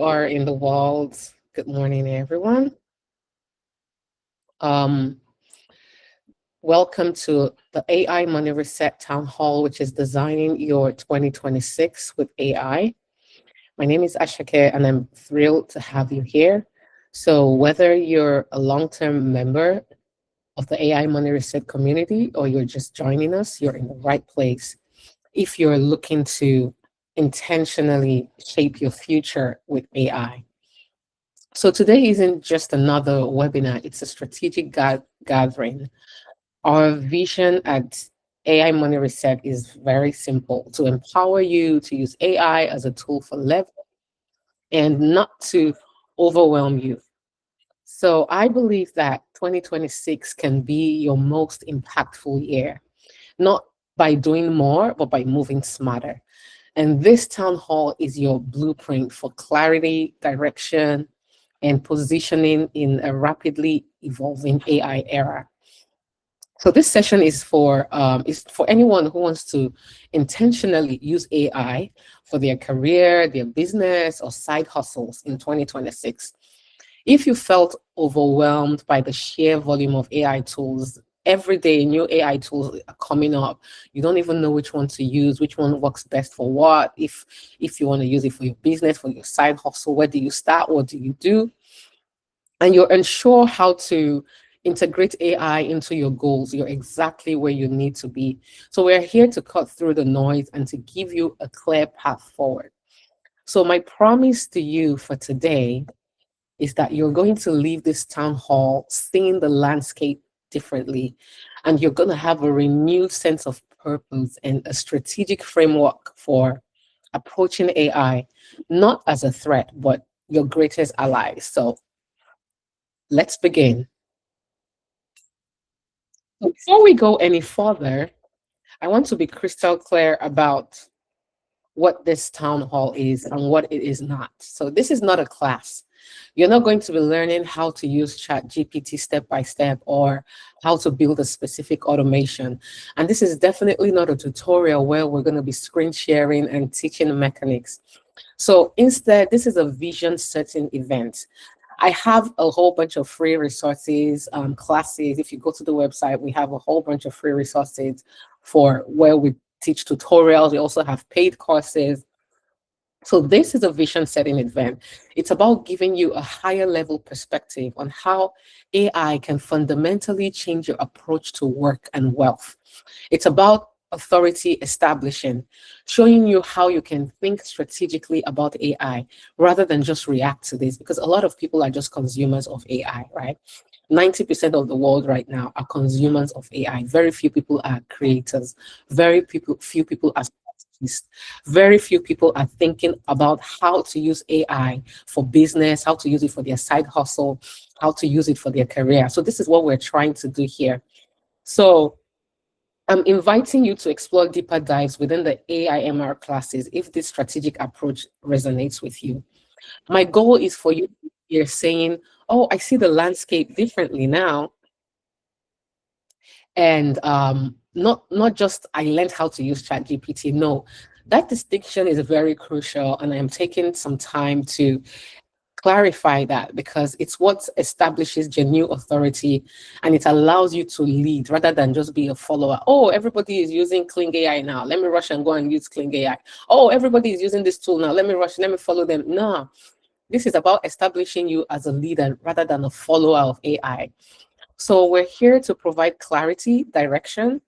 Are in the world. Good morning, everyone. Um, Welcome to the AI Money Reset Town Hall, which is designing your 2026 with AI. My name is Ashake, and I'm thrilled to have you here. So, whether you're a long term member of the AI Money Reset community or you're just joining us, you're in the right place. If you're looking to intentionally shape your future with AI. So today isn't just another webinar, it's a strategic gathering. Our vision at AI Money Reset is very simple to empower you to use AI as a tool for level and not to overwhelm you. So I believe that 2026 can be your most impactful year, not by doing more, but by moving smarter. And this town hall is your blueprint for clarity, direction, and positioning in a rapidly evolving AI era. So this session is for anyone who wants to intentionally use AI for their career, their business, or side hustles in 2026. If you felt overwhelmed by the sheer volume of AI tools, every day new AI tools are coming up. You don't even know which one to use, which one works best for what. If you want to use it for your business, for your side hustle, where do you start? What do you do? And you're unsure how to integrate AI into your goals, you're exactly where you need to be. So we're here to cut through the noise and to give you a clear path forward. So my promise to you for today is that you're going to leave this town hall seeing the landscape differently, and you're going to have a renewed sense of purpose and a strategic framework for approaching AI, not as a threat, but your greatest ally. So let's begin. So before we go any further, I want to be crystal clear about what this town hall is and what it is not. So this is not a class. You're not going to be learning how to use Chat GPT step by step or how to build a specific automation. And this is definitely not a tutorial where we're going to be screen sharing and teaching mechanics. So instead, this is a vision setting event. I have a whole bunch of free resources, classes. If you go to the website, we have a whole bunch of free resources for where we teach tutorials. We also have paid courses. So this is a vision setting event. It's about giving you a higher level perspective on how AI can fundamentally change your approach to work and wealth. It's about authority establishing, showing you how you can think strategically about AI rather than just react to this, because a lot of people are just consumers of AI, right? 90% of the world right now are consumers of AI. Very few people are creators. Few people are strategists. Very few people are thinking about how to use AI for business, how to use it for their side hustle, how to use it for their career. So this is what we're trying to do here. So I'm inviting you to explore deeper dives within the AIMR classes if this strategic approach resonates with you. My goal is for you here saying, oh, I see the landscape differently now. And not just I learned how to use ChatGPT. No, that distinction is very crucial. And I'm taking some time to clarify that because it's what establishes genuine authority and it allows you to lead rather than just be a follower. Oh, everybody is using Kling AI now. Let me rush and go and use Kling AI. Oh, everybody is using this tool now. Let me rush, let me follow them. No, this is about establishing you as a leader rather than a follower of AI. So we're here to provide clarity, direction,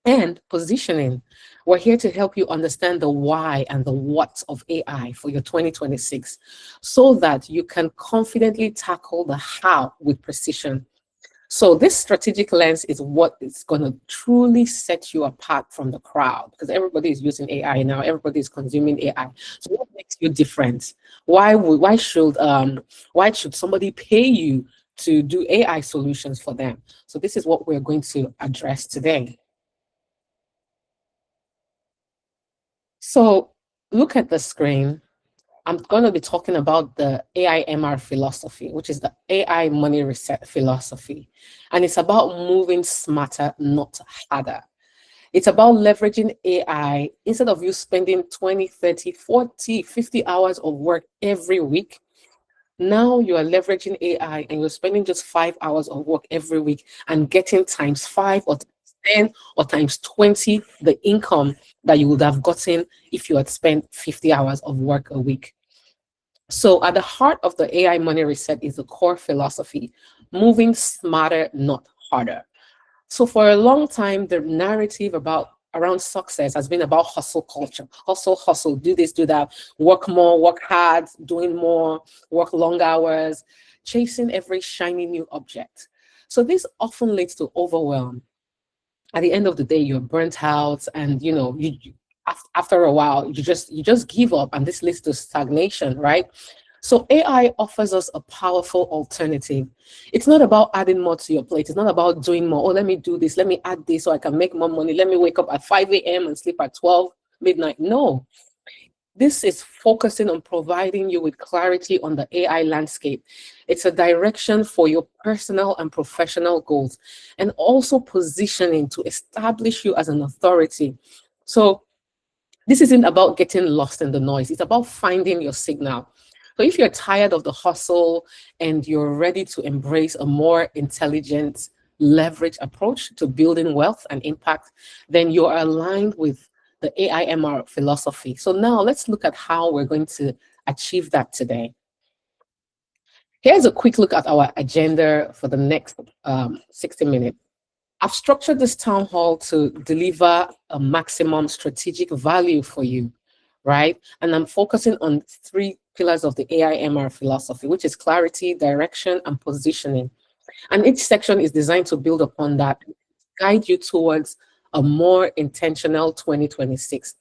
and positioning. We're here to help you understand the why and the what of AI for your 2026 so that you can confidently tackle the how with precision. So this strategic lens is what is going to truly set you apart from the crowd because everybody is using AI now. Everybody is consuming AI. So what makes you different? Why should somebody pay you to do AI solutions for them? So this is what we're going to address today. So look at the screen. I'm going to be talking about the AIMR philosophy, which is the AI money reset philosophy. And it's about moving smarter, not harder. It's about leveraging AI instead of you spending 20, 30, 40, 50 hours of work every week. Now you are leveraging AI and you're spending just 5 hours of work every week and getting times five or times 10 or times 20 the income that you would have gotten if you had spent 50 hours of work a week. So, at the heart of the AI money reset is the core philosophy: moving smarter, not harder. So for a long time, the narrative about around success has been about hustle culture. Hustle, hustle, do this, do that, work more, work hard, doing more, work long hours, chasing every shiny new object. So this often leads to overwhelm. At the end of the day, you're burnt out, and after a while, you just give up, and this leads to stagnation, right? So AI offers us a powerful alternative. It's not about adding more to your plate. It's not about doing more. Oh, let me do this. Let me add this so I can make more money. Let me wake up at 5 a.m. and sleep at 12 midnight. No, this is focusing on providing you with clarity on the AI landscape. It's a direction for your personal and professional goals, and also positioning to establish you as an authority. So this isn't about getting lost in the noise. It's about finding your signal. So if you're tired of the hustle and you're ready to embrace a more intelligent leverage approach to building wealth and impact, then you're aligned with the AIMR philosophy. So now let's look at how we're going to achieve that today. Here's a quick look at our agenda for the next 60 minutes. I've structured this town hall to deliver a maximum strategic value for you, right? And I'm focusing on three pillars of the AIMR philosophy, which is clarity, direction, and positioning. And each section is designed to build upon that, guide you towards a more intentional 2026.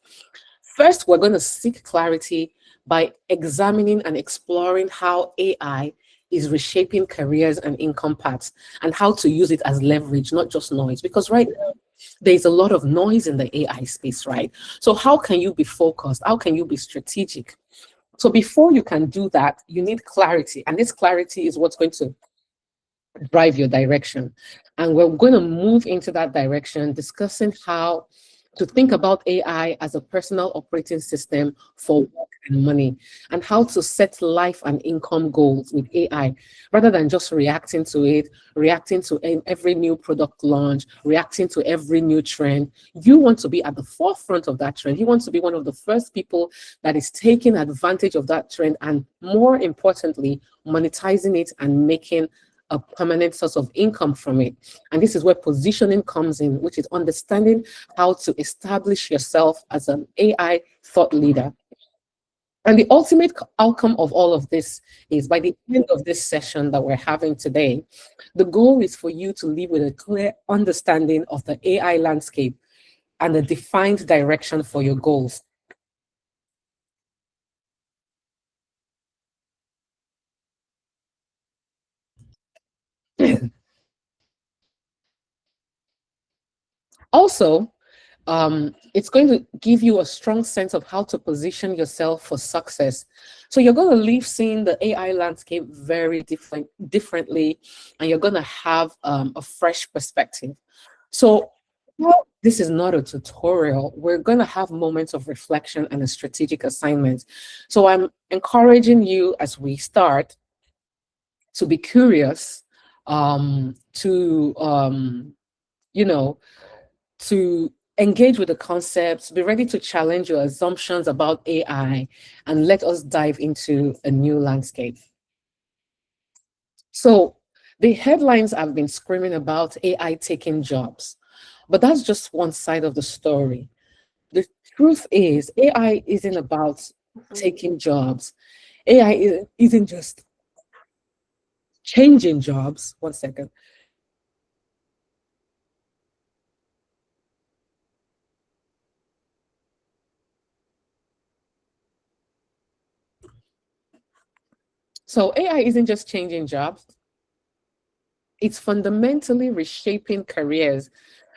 First, we're going to seek clarity by examining and exploring how AI is reshaping careers and income paths, and how to use it as leverage, not just noise. Because right now, there's a lot of noise in the AI space, right? So, how can you be focused? How can you be strategic? So, before you can do that, you need clarity. And this clarity is what's going to drive your direction. And we're going to move into that direction, discussing how to think about AI as a personal operating system for work and money, and how to set life and income goals with AI rather than just reacting to it, reacting to every new product launch, reacting to every new trend. You want to be at the forefront of that trend. You want to be one of the first people that is taking advantage of that trend, and more importantly, monetizing it and making a permanent source of income from it. And this is where positioning comes in, which is understanding how to establish yourself as an AI thought leader. And the ultimate outcome of all of this is, by the end of this session that we're having today, the goal is for you to leave with a clear understanding of the AI landscape and a defined direction for your goals. Also, it's going to give you a strong sense of how to position yourself for success. So you're going to leave seeing the AI landscape very differently, and you're going to have a fresh perspective. So well, this is not a tutorial. We're going to have moments of reflection and a strategic assignment. So I'm encouraging you as we start to be curious, to you know, to engage with the concepts, be ready to challenge your assumptions about AI, and let us dive into a new landscape. So, the headlines have been screaming about AI taking jobs, but that's just one side of the story. The truth is, AI isn't about taking jobs. AI isn't just changing jobs. One second. So, AI isn't just changing jobs, it's fundamentally reshaping careers,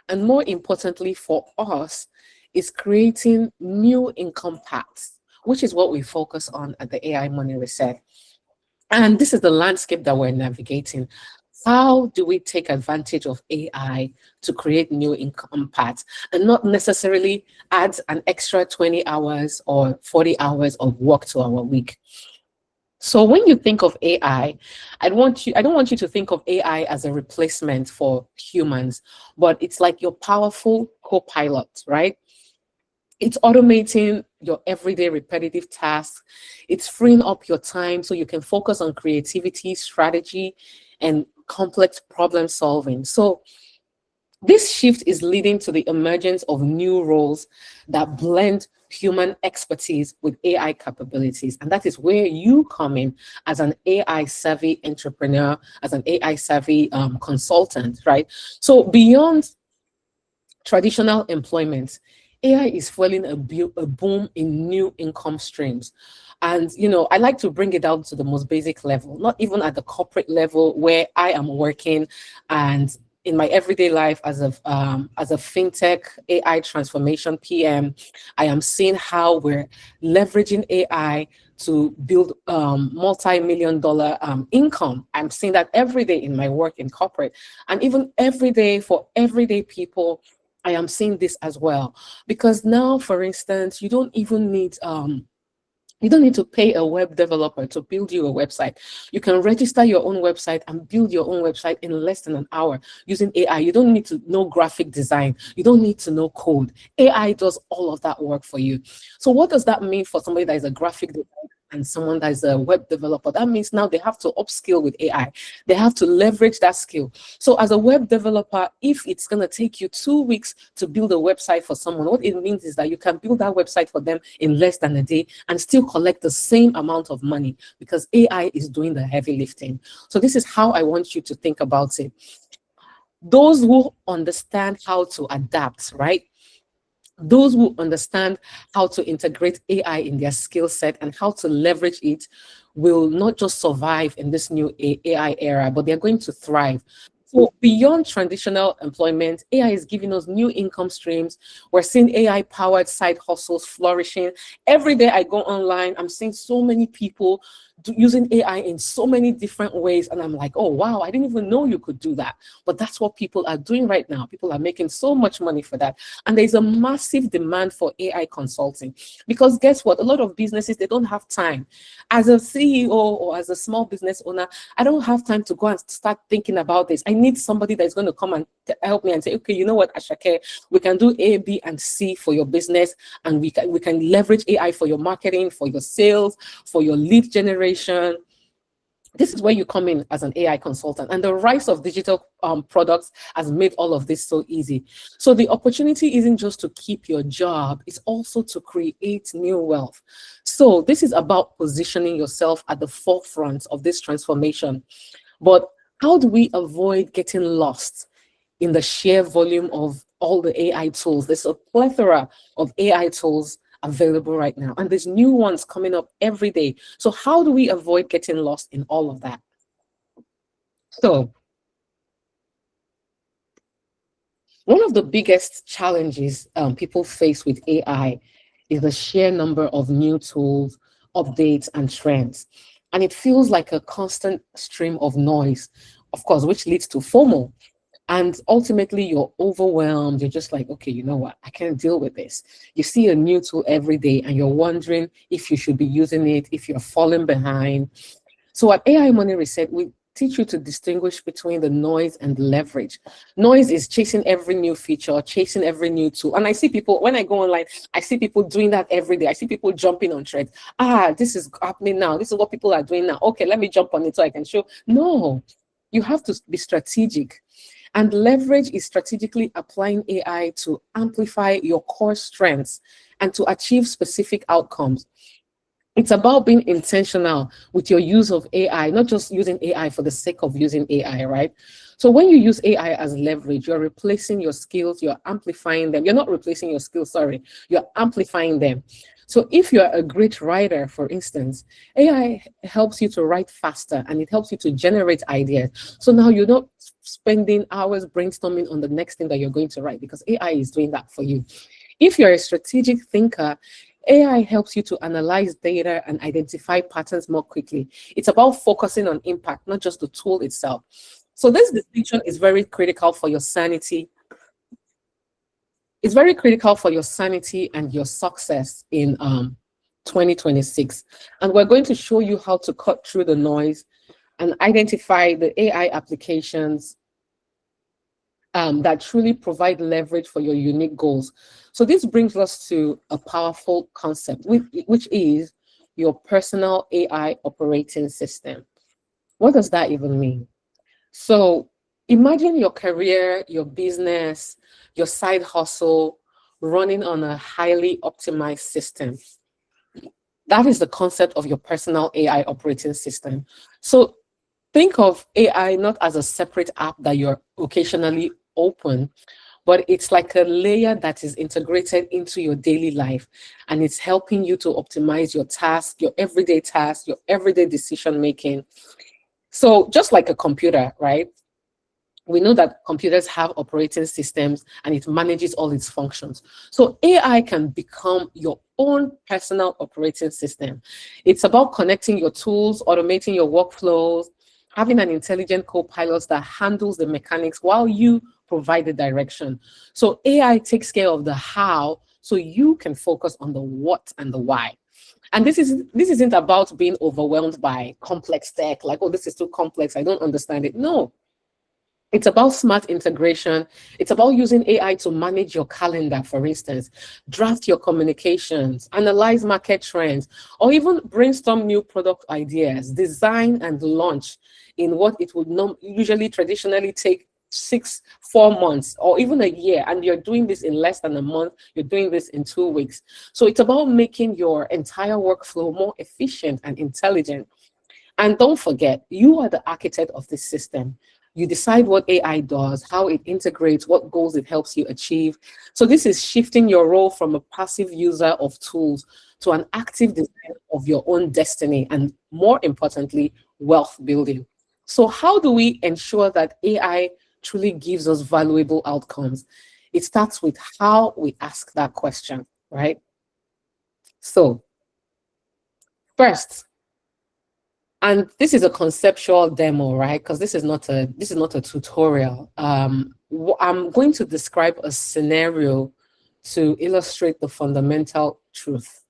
and more importantly for us, is creating new income paths, which is what we focus on at the AI Money Reset. And this is the landscape that we're navigating. How do we take advantage of AI to create new income paths and not necessarily add an extra 20 hours or 40 hours of work to our week? So when you think of AI, I don't want you to think of AI as a replacement for humans, but it's like your powerful co-pilot, right? It's automating your everyday repetitive tasks. It's freeing up your time so you can focus on creativity, strategy, and complex problem solving. So this shift is leading to the emergence of new roles that blend human expertise with AI capabilities. And that is where you come in as an AI savvy entrepreneur, as an AI savvy consultant, right? So beyond traditional employment, AI is fueling a boom in new income streams. And, I like to bring it down to the most basic level, not even at the corporate level where I am working and in my everyday life as a fintech AI transformation PM, I am seeing how we're leveraging AI to build multi-million dollar income. I'm seeing that every day in my work in corporate, and even every day for everyday people I am seeing this as well. Because now, for instance, you don't need to pay a web developer to build you a website. You can register your own website and build your own website in less than an hour using AI. You don't need to know graphic design. You don't need to know code. AI does all of that work for you. So what does that mean for somebody that is a graphic designer and someone that is a web developer? That means now they have to upskill with AI. They have to leverage that skill. So as a web developer, if it's going to take you 2 weeks to build a website for someone, what it means is that you can build that website for them in less than a day and still collect the same amount of money because AI is doing the heavy lifting. So this is how I want you to think about it. Those who understand how to adapt, right? Those who understand how to integrate AI in their skill set and how to leverage it will not just survive in this new AI era, but they're going to thrive. So beyond traditional employment, AI is giving us new income streams. We're seeing AI-powered side hustles flourishing. Every day I go online, I'm seeing so many people using AI in so many different ways. And I'm like, oh, wow, I didn't even know you could do that. But that's what people are doing right now. People are making so much money for that. And there's a massive demand for AI consulting. Because guess what? A lot of businesses, they don't have time. As a CEO or as a small business owner, I don't have time to go and start thinking about this. I need somebody that's going to come and help me and say, okay, you know what, Ashake, we can do A, B, and C for your business. And we can leverage AI for your marketing, for your sales, for your lead generation. This is where you come in as an AI consultant. And the rise of digital products has made all of this so easy. So the opportunity isn't just to keep your job, it's also to create new wealth. So this is about positioning yourself at the forefront of this transformation. But how do we avoid getting lost in the sheer volume of all the AI tools? There's a plethora of AI tools available right now, and there's new ones coming up every day. So how do we avoid getting lost in all of that? So one of the biggest challenges people face with AI is the sheer number of new tools, updates, and trends. And it feels like a constant stream of noise, of course, which leads to FOMO. And ultimately, you're overwhelmed. You're just like, okay, you know what? I can't deal with this. You see a new tool every day and you're wondering if you should be using it, if you're falling behind. So at AI Money Reset, we teach you to distinguish between the noise and the leverage. Noise is chasing every new feature, chasing every new tool. And I see people, when I go online, I see people doing that every day. I see people jumping on trends. This is happening now. This is what people are doing now. Okay, let me jump on it so I can show. No, you have to be strategic. And leverage is strategically applying AI to amplify your core strengths and to achieve specific outcomes. It's about being intentional with your use of AI, not just using AI for the sake of using AI, right? So when you use AI as leverage, you're replacing your skills, you're amplifying them. You're not replacing your skills, sorry, you're amplifying them. So if you're a great writer, for instance, AI helps you to write faster and it helps you to generate ideas. So now you're not spending hours brainstorming on the next thing that you're going to write because AI is doing that for you. If you're a strategic thinker, AI helps you to analyze data and identify patterns more quickly. It's about focusing on impact, not just the tool itself. So this distinction is very critical for your sanity. It's very critical for your sanity and your success in 2026. And we're going to show you how to cut through the noise and identify the AI applications that truly provide leverage for your unique goals. So this brings us to a powerful concept, which is your personal AI operating system. What does that even mean? So imagine your career, your business, your side hustle running on a highly optimized system. That is the concept of your personal AI operating system. So think of AI not as a separate app that you're occasionally open, but it's like a layer that is integrated into your daily life, and it's helping you to optimize your task, your everyday decision making. So just like a computer, right? We know that computers have operating systems and it manages all its functions. So AI can become your own personal operating system. It's about connecting your tools, automating your workflows, having an intelligent co-pilot that handles the mechanics while you provide the direction. So AI takes care of the how, so you can focus on the what and the why. And this isn't about being overwhelmed by complex tech, like, oh, this is too complex, I don't understand it. No, it's about smart integration. It's about using AI to manage your calendar, for instance, draft your communications, analyze market trends, or even brainstorm new product ideas, design and launch in what it would usually traditionally take 4 months or even a year. And you're doing this in less than a month. You're doing this in 2 weeks. So it's about making your entire workflow more efficient and intelligent. And don't forget, you are the architect of this system. You decide what AI does, how it integrates, what goals it helps you achieve. So this is shifting your role from a passive user of tools to an active designer of your own destiny, and more importantly, wealth building. So how do we ensure that AI truly gives us valuable outcomes? It starts with how we ask that question, right? So first, and this is a conceptual demo, right? Because this is not a tutorial. I'm going to describe a scenario to illustrate the fundamental truth.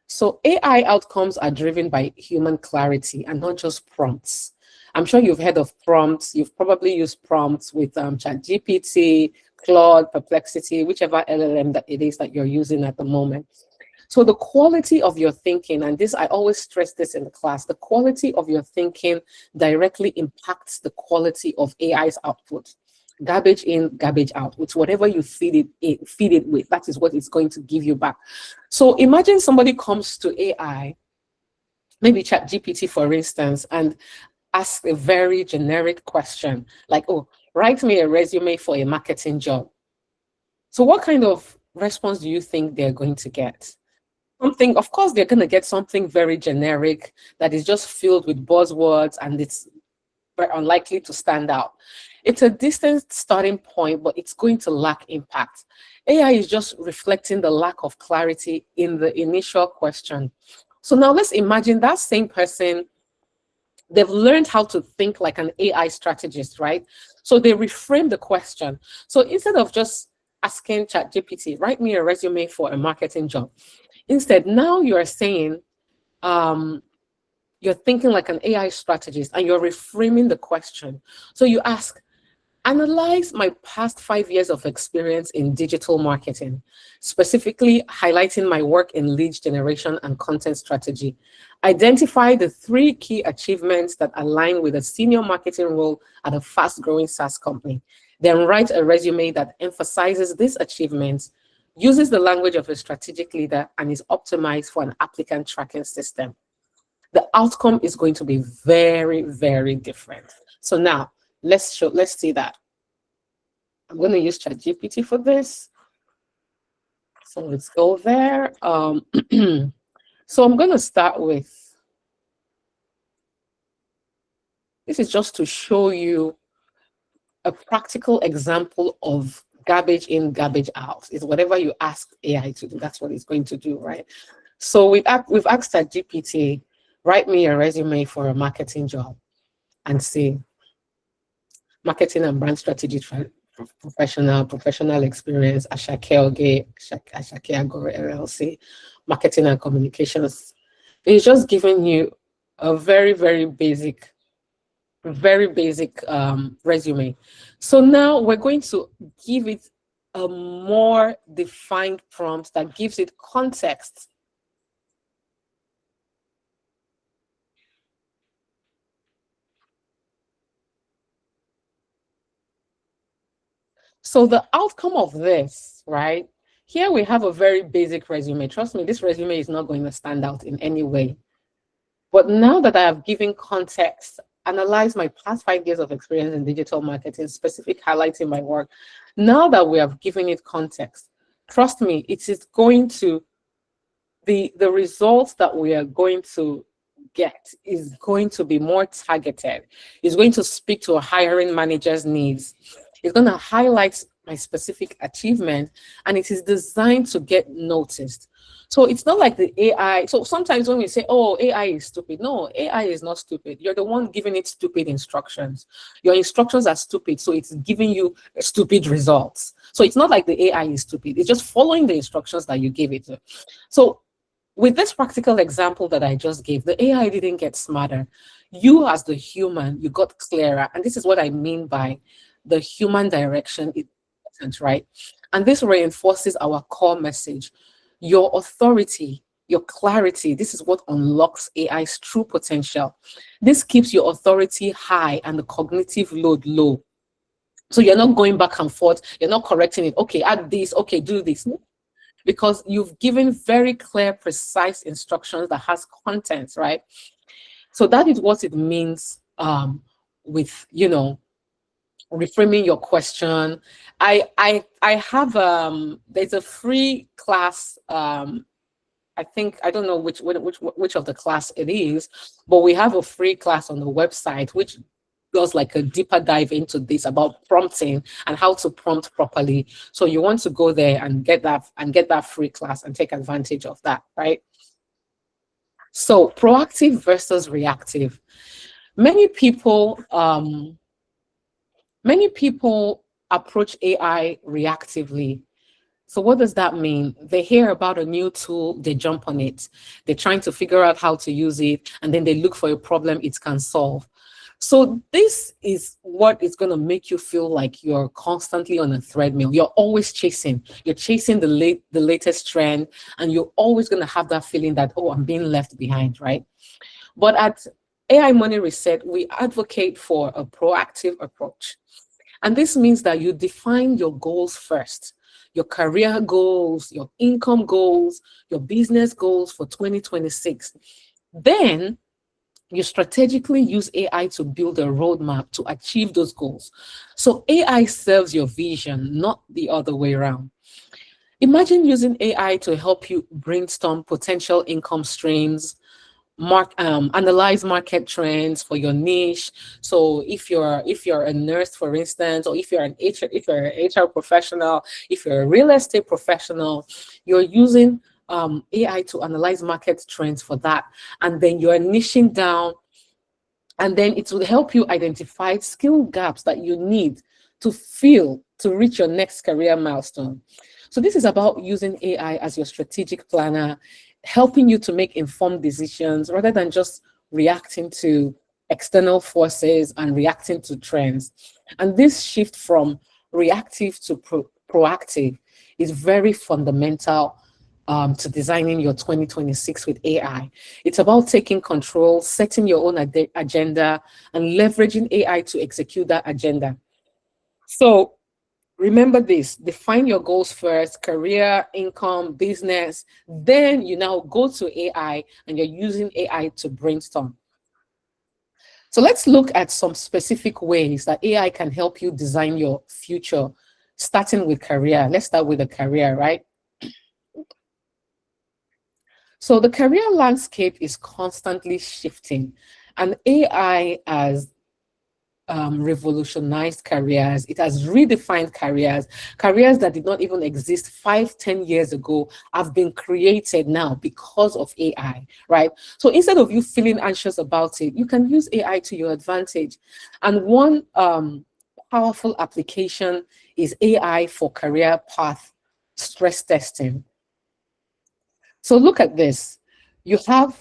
So AI outcomes are driven by human clarity and not just prompts. I'm sure you've heard of prompts. You've probably used prompts with ChatGPT, Claude, Perplexity, whichever LLM that it is that you're using at the moment. So the quality of your thinking, and this, I always stress this in the class, the quality of your thinking directly impacts the quality of AI's output. Garbage in, garbage out. With whatever you feed it with, that is what it's going to give you back. So imagine somebody comes to AI, maybe ChatGPT, for instance, and asks a very generic question like, oh, write me a resume for a marketing job. So what kind of response do you think they're going to get? Something, of course, they're going to get something very generic that is just filled with buzzwords, and it's very unlikely to stand out. It's a distant starting point, but it's going to lack impact. AI is just reflecting the lack of clarity in the initial question. So now let's imagine that same person, they've learned how to think like an AI strategist, right? So they reframe the question. So instead of just asking ChatGPT, write me a resume for a marketing job, instead, now you are saying, you're thinking like an AI strategist and you're reframing the question. So you ask, analyze my past 5 years of experience in digital marketing, specifically highlighting my work in lead generation and content strategy. Identify the 3 key achievements that align with a senior marketing role at a fast-growing SaaS company. Then write a resume that emphasizes these achievements, uses the language of a strategic leader, and is optimized for an applicant tracking system. The outcome is going to be very, very different. So now let's see that. I'm going to use ChatGPT for this. So let's go there. So I'm going to start with, this is just to show you a practical example of garbage in, garbage out. Is whatever you ask AI to do, that's what it's going to do, right? So we've asked ChatGPT, write me a resume for a marketing job, and see. marketing and brand strategy professional experience, Ashake Oge, Ashake Agore LLC, marketing and communications. It's just giving you a very basic resume. So now we're going to give it a more defined prompt that gives it context. So the outcome of this, right? Here we have a very basic resume. Trust me, this resume is not going to stand out in any way. But now that I have given context, analyzed my past 5 years of experience in digital marketing, specific highlighting my work, now that we have given it context, trust me, it is going to, the results that we are going to get is going to be more targeted. It's going to speak to a hiring manager's needs. It's going to highlight my specific achievement, and it is designed to get noticed. So it's not like the AI. So sometimes when we say, oh, AI is stupid, no, AI is not stupid. You're the one giving it stupid instructions. Your instructions are stupid, so it's giving you stupid results. So it's not like the AI is stupid. It's just following the instructions that you give it. So with this practical example that I just gave, the AI didn't get smarter. You as the human, you got clearer. And this is what I mean by the human direction is important, right? And this reinforces our core message. Your authority, your clarity, this is what unlocks AI's true potential. This keeps your authority high and the cognitive load low. So you're not going back and forth. You're not correcting it. Okay, add this. Okay, do this. Because you've given very clear, precise instructions that has content, right? So that is what it means with, reframing your question. I have there's a free class. I think I don't know which of the class it is, but we have a free class on the website which does like a deeper dive into this about prompting and how to prompt properly. So you want to go there and get that free class and take advantage of that, right? So proactive versus reactive. Many people many people approach AI reactively. So what does that mean? They hear about a new tool, they jump on it. They're trying to figure out how to use it, and then they look for a problem it can solve. So this is what is going to make you feel like you're constantly on a treadmill. You're always chasing. You're chasing the latest trend, and you're always going to have that feeling that, oh, I'm being left behind, right? But at AI Money Reset, we advocate for a proactive approach. And this means that you define your goals first, your career goals, your income goals, your business goals for 2026. Then you strategically use AI to build a roadmap to achieve those goals. So AI serves your vision, not the other way around. Imagine using AI to help you brainstorm potential income streams, analyze market trends for your niche. So if you're a nurse, for instance, or if you're an HR professional, if you're a real estate professional, you're using AI to analyze market trends for that, and then you're niching down, and then it will help you identify skill gaps that you need to fill to reach your next career milestone. So this is about using AI as your strategic planner, helping you to make informed decisions rather than just reacting to external forces and reacting to trends. And this shift from reactive to proactive is very fundamental to designing your 2026 with AI. It's about taking control, setting your own agenda, and leveraging AI to execute that agenda. So remember this, define your goals first, career, income, business. Then you now go to AI and you're using AI to brainstorm. So let's look at some specific ways that AI can help you design your future, starting with career. Let's start with a career, right? So the career landscape is constantly shifting, and AI has revolutionized careers. It has redefined careers. Careers that did not even exist 5, 10 years ago have been created now because of AI, right? So instead of you feeling anxious about it, you can use AI to your advantage. And one powerful application is AI for career path stress testing? So look at this. You have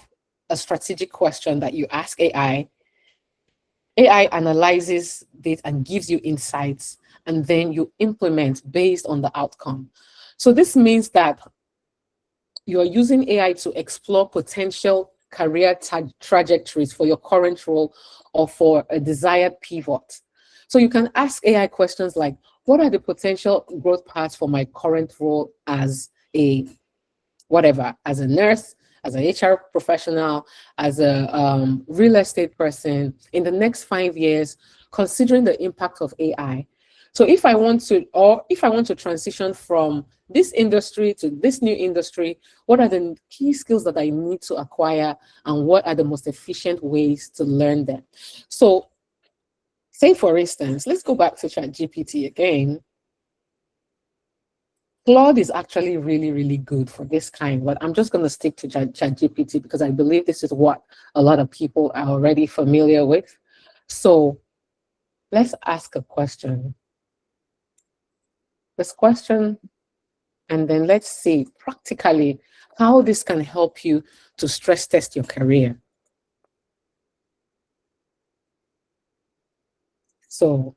a strategic question that you ask AI. AI analyzes it and gives you insights, and then you implement based on the outcome. So this means that you're using AI to explore potential career trajectories for your current role or for a desired pivot. So you can ask AI questions like, what are the potential growth paths for my current role as a whatever, as a nurse, as an HR professional, as a real estate person in the next 5 years, considering the impact of AI. So if I want to transition from this industry to this new industry, what are the key skills that I need to acquire, and what are the most efficient ways to learn them? So say, for instance, let's go back to ChatGPT again. Claude is actually really, really good for this kind, but I'm just going to stick to ChatGPT because I believe this is what a lot of people are already familiar with. So let's ask a question. This question, and then let's see practically how this can help you to stress test your career. So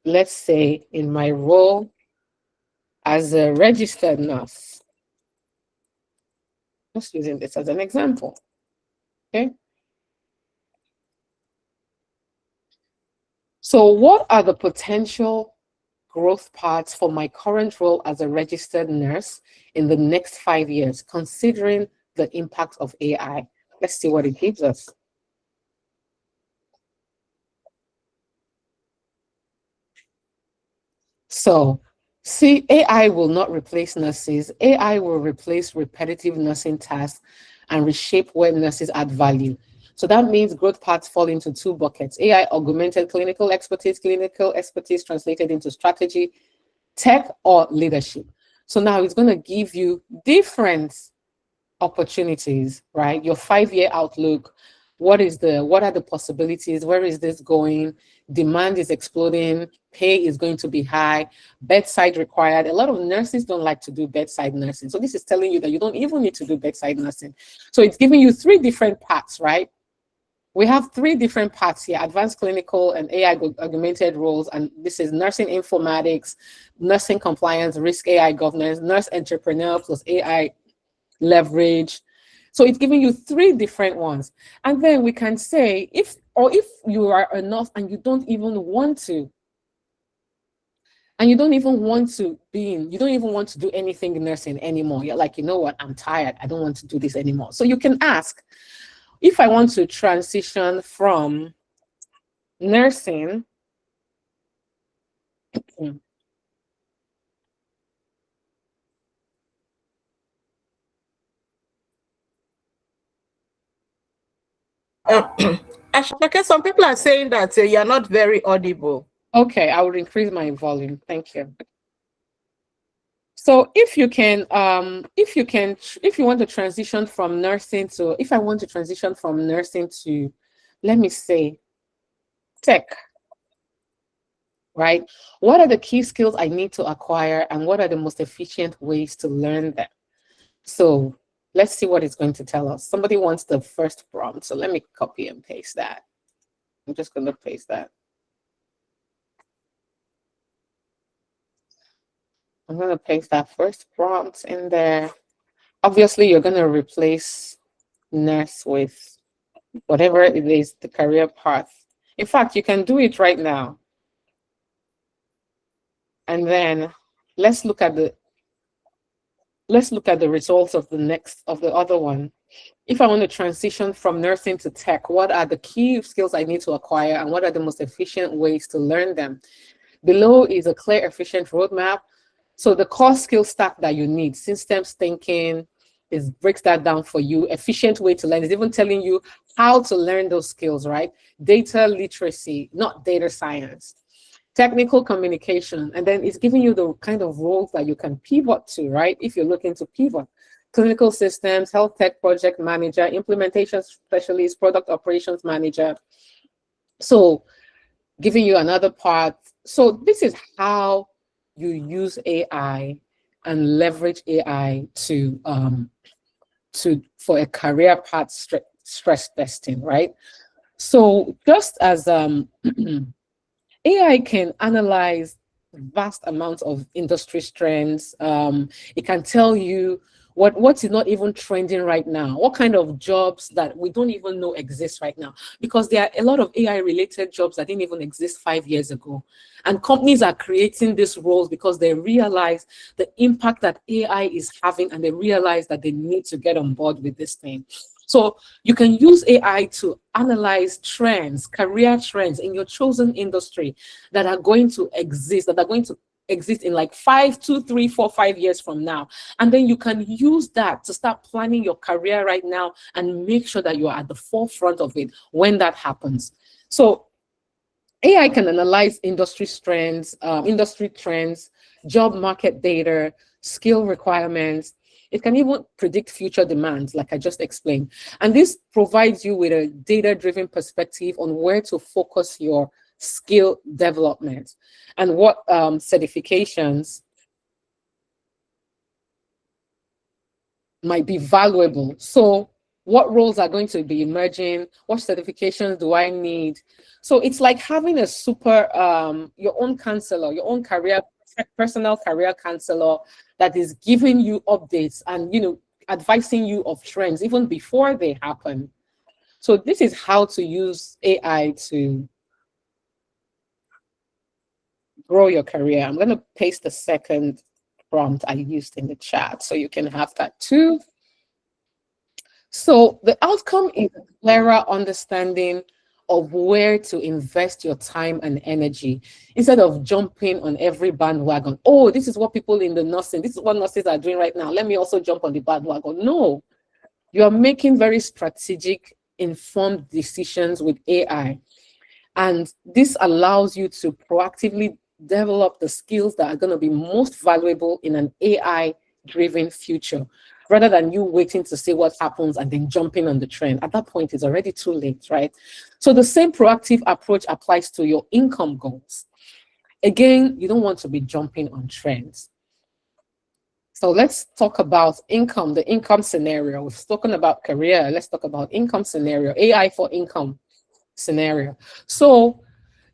let's say in my role as a registered nurse, just using this as an example, okay? So what are the potential growth paths for my current role as a registered nurse in the next 5 years, considering the impact of AI? Let's see what it gives us. So, see, AI will not replace nurses. AI will replace repetitive nursing tasks and reshape where nurses add value. So that means growth paths fall into two buckets: AI augmented clinical expertise translated into strategy, tech, or leadership. So now it's going to give you different opportunities, right? Your 5-year outlook. What are the possibilities? Where is this going? Demand is exploding. Pay is going to be high. Bedside required. A lot of nurses don't like to do bedside nursing. So this is telling you that you don't even need to do bedside nursing. So it's giving you 3 different paths, right? We have 3 different paths here: advanced clinical and AI augmented roles. And this is nursing informatics, nursing compliance, risk AI governance, nurse entrepreneur plus AI leverage. So it's giving you 3 different ones. And then we can say, if you are a nurse and you don't even want to, you don't even want to do anything in nursing anymore. You're like, you know what, I'm tired. I don't want to do this anymore. So you can ask, if I want to transition from nursing Ashake, some people are saying that you're not very audible. okay, I will increase my volume. Thank you. So if you want to transition from nursing to, if I want to transition from nursing to, let me say, tech, right? What are the key skills I need to acquire, and what are the most efficient ways to learn them? So let's see what it's going to tell us. Somebody wants the first prompt, so let me copy and paste that. I'm just going to paste that. I'm going to paste that first prompt in there. Obviously, you're going to replace nurse with whatever it is, the career path. In fact, you can do it right now. And then let's look at the results of the other one. If I want to transition from nursing to tech, what are the key skills I need to acquire, and what are the most efficient ways to learn them? Below is a clear, efficient roadmap. So the core skill stack that you need: systems thinking, breaks that down for you. Efficient way to learn is even telling you how to learn those skills, right? Data literacy, not data science. Technical communication, and then it's giving you the kind of roles that you can pivot to, right? If you're looking to pivot: clinical systems, health tech project manager, implementation specialist, product operations manager. So giving you another part, So this is how you use AI and leverage AI to for a career path stress testing, right? So just as AI can analyze vast amounts of industry trends. It can tell you what is not even trending right now, what kind of jobs that we don't even know exist right now, because there are a lot of AI related jobs that didn't even exist 5 years ago. And companies are creating these roles because they realize the impact that AI is having, and they realize that they need to get on board with this thing. So you can use AI to analyze trends, career trends in your chosen industry that are going to exist, that are going to exist in like 5, 2, 3, 4, 5 years from now. And then you can use that to start planning your career right now and make sure that you are at the forefront of it when that happens. So AI can analyze industry trends, job market data, skill requirements. It can even predict future demands, like I just explained. And this provides you with a data-driven perspective on where to focus your skill development and what certifications might be valuable. So what roles are going to be emerging? What certifications do I need? So it's like having a super, your own counselor, your own personal career counselor that is giving you updates and, advising you of trends even before they happen. So this is how to use AI to grow your career. I'm going to paste the second prompt I used in the chat so you can have that too. So the outcome is a clearer understanding of where to invest your time and energy instead of jumping on every bandwagon. Oh, this is what people in the nursing, this is what nurses are doing right now. Let me also jump on the bandwagon. No, you are making very strategic, informed decisions with AI. And this allows you to proactively develop the skills that are going to be most valuable in an AI driven future, rather than you waiting to see what happens and then jumping on the trend. At that point, it's already too late, right? So the same proactive approach applies to your income goals. Again, you don't want to be jumping on trends. So let's talk about income, the income scenario. We've spoken about career. Let's talk about income scenario, AI for income scenario. So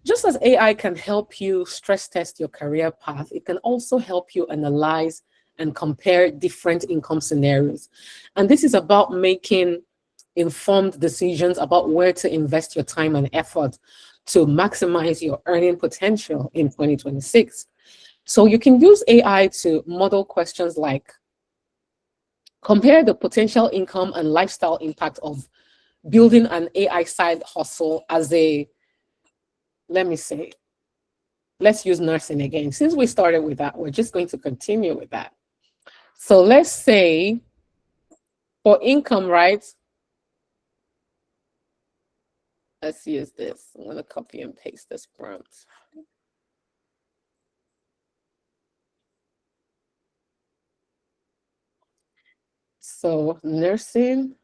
just as AI can help you stress test your career path, it can also help you analyze and compare different income scenarios. And this is about making informed decisions about where to invest your time and effort to maximize your earning potential in 2026. So you can use AI to model questions like compare the potential income and lifestyle impact of building an AI side hustle as a, let me say, let's use nursing again. Since we started with that, we're just going to continue with that. So let's say for income, right? Let's use this. I'm going to copy and paste this prompt. So nursing,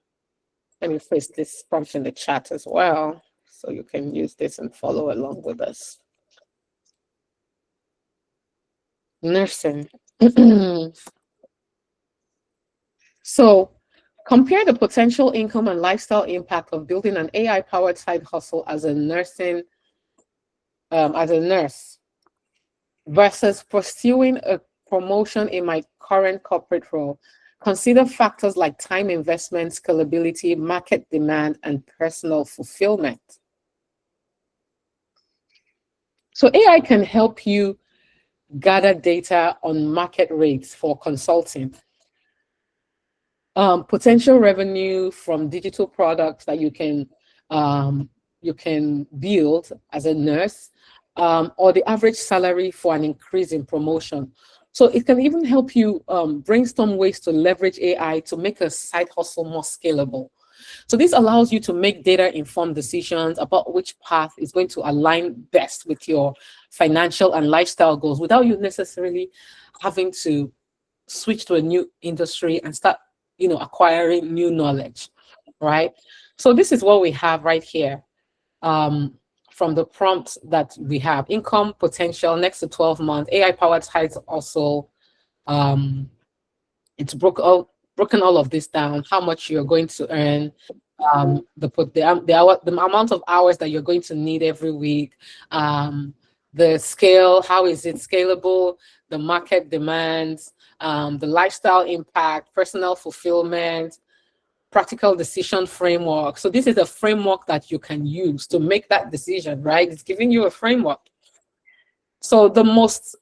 let me paste this prompt in the chat as well, so you can use this and follow along with us. Nursing. So compare the potential income and lifestyle impact of building an AI-powered side hustle as a nurse versus pursuing a promotion in my current corporate role. Consider factors like time investment, scalability, market demand, and personal fulfillment. So AI can help you gather data on market rates for consulting, potential revenue from digital products that you can build as a nurse, or the average salary for an increase in promotion. So it can even help you brainstorm ways to leverage AI to make a side hustle more scalable. So this allows you to make data-informed decisions about which path is going to align best with your financial and lifestyle goals without you necessarily having to switch to a new industry and start, acquiring new knowledge, right? So this is what we have right here. from the prompts that we have. Income potential next to 12 months. AI powered sites also, um, it's broken all of this down, how much you're going to earn, the amount of hours that you're going to need every week, the scale, how is it scalable, the market demands, the lifestyle impact, personal fulfillment, practical decision framework. So this is a framework that you can use to make that decision, right? It's giving you a framework. So the most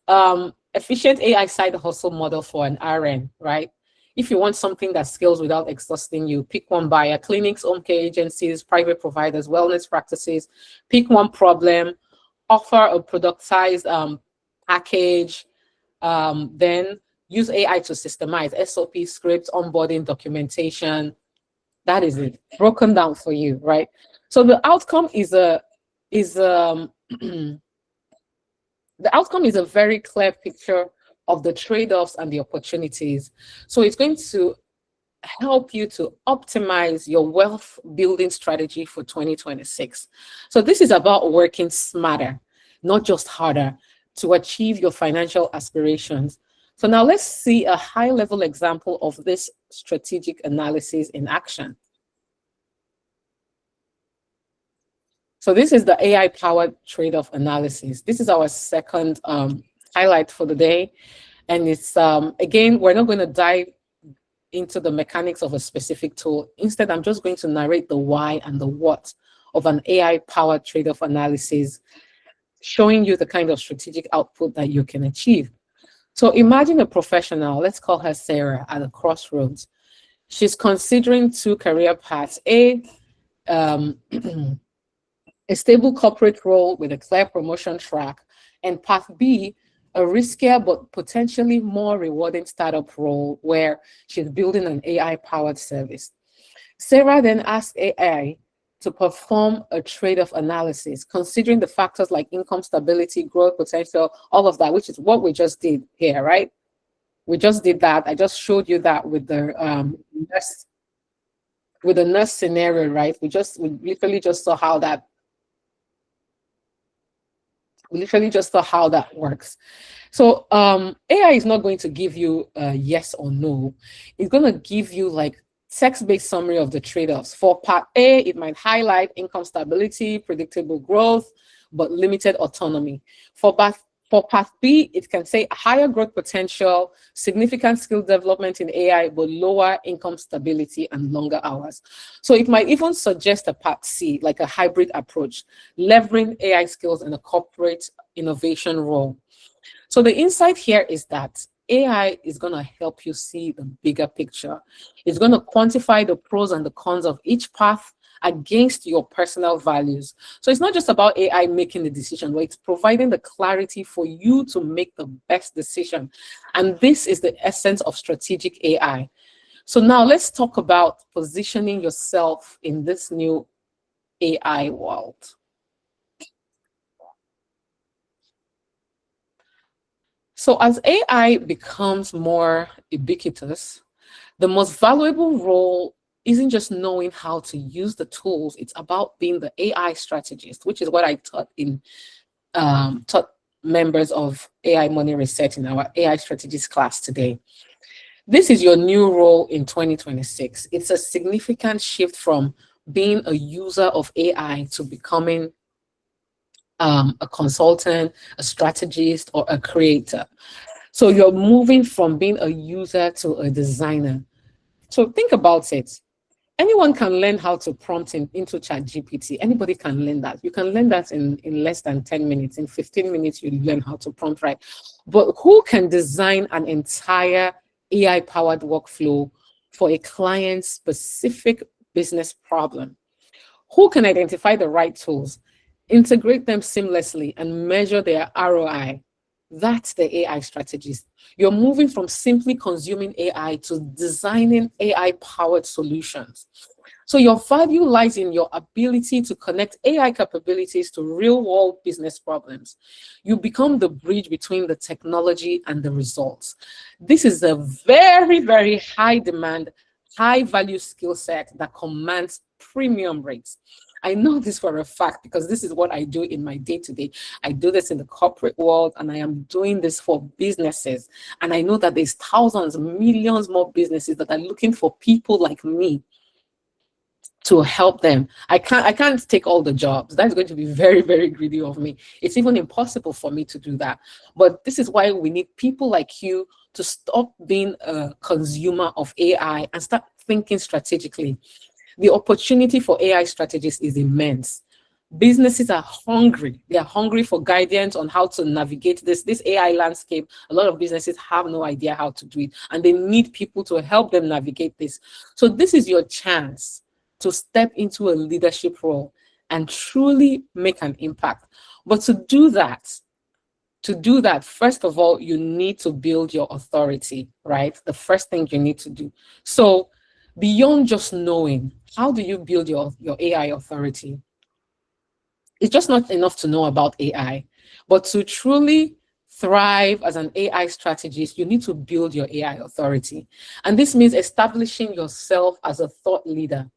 efficient AI side hustle model for an RN, right? If you want something that scales without exhausting you, pick one buyer: clinics, home care agencies, private providers, wellness practices. Pick one problem, offer a productized package, then use AI to systemize SOP scripts, onboarding, documentation. That is it, broken down for you, right? So the outcome is the outcome is a very clear picture of the trade-offs and the opportunities. So it's going to help you to optimize your wealth building strategy for 2026. So this is about working smarter, not just harder, to achieve your financial aspirations. So now let's see a high-level example of this strategic analysis in action. So this is the AI-powered trade-off analysis. This is our second highlight for the day. And it's, again, we're not going to dive into the mechanics of a specific tool. Instead, I'm just going to narrate the why and the what of an AI-powered trade-off analysis, showing you the kind of strategic output that you can achieve. So imagine a professional, let's call her Sarah, at a crossroads. She's considering two career paths: um, a stable corporate role with a clear promotion track, and path B, a riskier but potentially more rewarding startup role where she's building an AI-powered service. Sarah then asked AI to perform a trade-off analysis, considering the factors like income stability, growth potential, all of that, which is what we just did here, right? We just did that. I just showed you that with the nurse scenario, right? We literally just saw how that works. So AI is not going to give you a yes or no. It's going to give you like text-based summary of the trade-offs. For part A, it might highlight income stability, predictable growth, but limited autonomy. For part B, it can say higher growth potential, significant skill development in AI, but lower income stability and longer hours. So it might even suggest a part C, like a hybrid approach, leveraging AI skills in a corporate innovation role. So the insight here is that AI is going to help you see the bigger picture. It's going to quantify the pros and the cons of each path against your personal values. So it's not just about AI making the decision, but it's providing the clarity for you to make the best decision. And this is the essence of strategic AI. So now let's talk about positioning yourself in this new AI world. So as AI becomes more ubiquitous, the most valuable role isn't just knowing how to use the tools. It's about being the AI strategist, which is what I taught members of AI Money Reset in our AI strategist class today. This is your new role in 2026. It's a significant shift from being a user of AI to becoming a consultant, a strategist, or a creator. So you're moving from being a user to a designer. So think about it. Anyone can learn how to prompt into ChatGPT. Anybody can learn that. You can learn that in less than 10 minutes. In 15 minutes, you learn how to prompt, right? But who can design an entire AI-powered workflow for a client's specific business problem? Who can identify the right tools, integrate them seamlessly, and measure their ROI? That's the AI strategist. You're moving from simply consuming AI to designing AI-powered solutions. So your value lies in your ability to connect AI capabilities to real-world business problems. You become the bridge between the technology and the results. This is a very, very high demand, high value skill set that commands premium rates. I know this for a fact because this is what I do in my day to day. I do this in the corporate world and I am doing this for businesses. And I know that there's thousands, millions more businesses that are looking for people like me to help them. I can't take all the jobs. That's going to be very, very greedy of me. It's even impossible for me to do that. But this is why we need people like you to stop being a consumer of AI and start thinking strategically. The opportunity for AI strategists is immense. Businesses are hungry. They are hungry for guidance on how to navigate this AI landscape. A lot of businesses have no idea how to do it, and they need people to help them navigate this. So this is your chance to step into a leadership role and truly make an impact. But to do that, first of all, you need to build your authority, right? The first thing you need to do. So beyond just knowing, how do you build your AI authority? It's just not enough to know about AI, but to truly thrive as an AI strategist, you need to build your AI authority. And this means establishing yourself as a thought leader,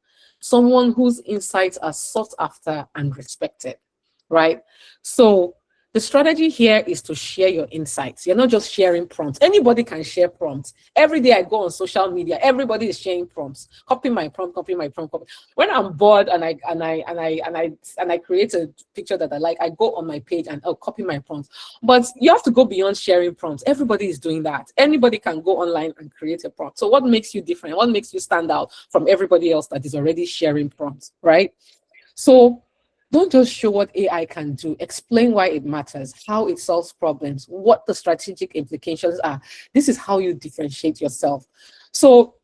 someone whose insights are sought after and respected, right? So the strategy here is to share your insights. You're not just sharing prompts. Anybody can share prompts. Every day I go on social media, everybody is sharing prompts. Copy my prompt, copy my prompt, copy. When I'm bored and I create a picture that I like, I go on my page and I'll copy my prompts. But you have to go beyond sharing prompts. Everybody is doing that. Anybody can go online and create a prompt. So what makes you different? What makes you stand out from everybody else that is already sharing prompts, right? So don't just show what AI can do. Explain why it matters, how it solves problems, what the strategic implications are. This is how you differentiate yourself. So